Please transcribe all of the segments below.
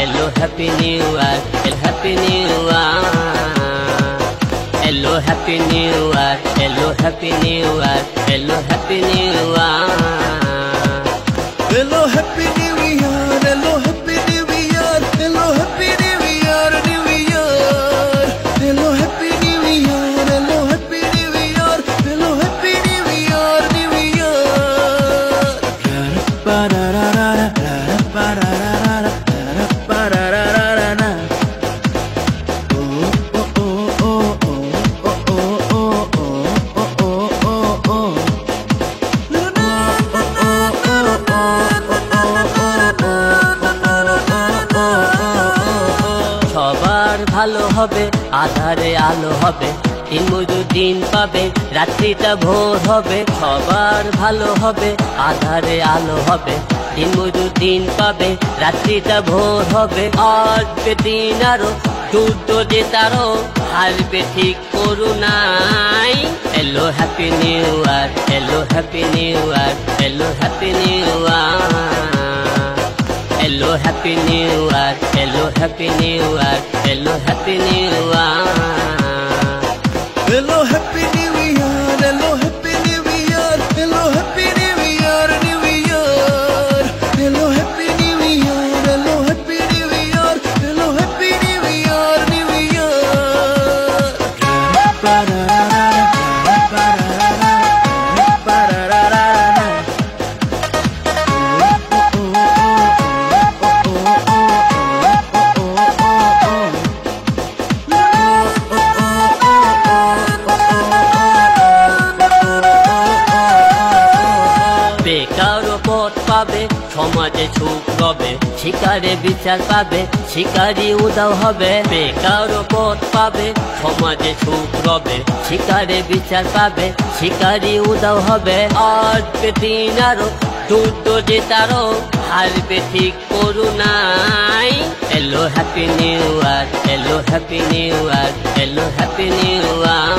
hello happy new year, happy new year. Hello happy new year, hello happy new year, hello happy new year. Hello happy new year, hello happy new year, hello happy new year, new year. Hello happy new year, hello happy new year, hello happy new year, new year. La la la la la la la la la la la la. সবার ভালো হবে, আধারে আলো হবে, দিন মজুর দিন পাবে, রাত্রিটা ভোর হবে। সবার ভালো হবে, আধারে আলো হবে, দিন মজুর দিন পাবে, রাত্রিটা ভোর হবে। আসবে দিন আরো, যুদ্ধ জেতারও, হারবে ঠিক করুণাই। Hello happy new year, hello happy new year, hello happy new year. Hello happy new year, hello happy new year, hello happy new year. Hello happy new year, hello happy new year, hello happy new year, new year. Hello happy new year, hello happy new year, hello happy new year, new year. বেকারও পথ পাবে, সমাজে সুখ হবে, শিকারে বিচার পাবে, শিকারি উদাও হবে। বেকারও পথ পাবে, সমাজে সুখ হবে, শিকারে বিচার পাবে, শিকারি উদাও হবে। আসবে দিন আরো, যুদ্ধ জেতারও, হারবে ঠিক করুণাই। Hello happy new year, hello happy new year, hello happy new year.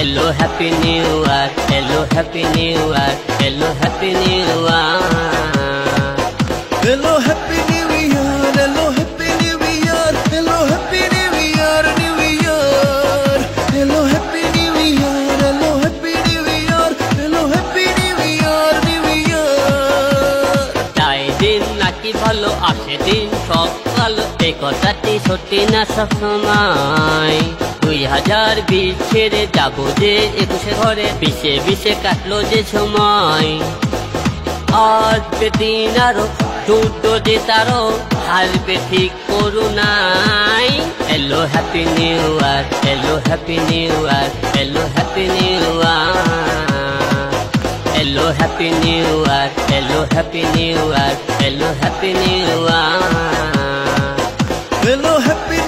Hello happy new year, hello happy new year, hello happy new year. Hello happy new year, hello happy new year, hello happy new year, new year. Hello happy new year, hello happy new year, hello happy new year, new year. তাই দিন নাকি ভালো, আসে দিন সব ভালো, এই কথাটি সত্যি না সবসময়। 2020 ছেড়ে যাবো যে 21 ঘরে, বিশে বিশে কাটলো যে সময়। আসবে দিন আরো, যুদ্ধ জেতারও, হারবে ঠিক করুণাই। Hello happy new year, hello happy new year, hello happy new year. Hello happy new year, hello happy new year, hello happy new year. Hello happy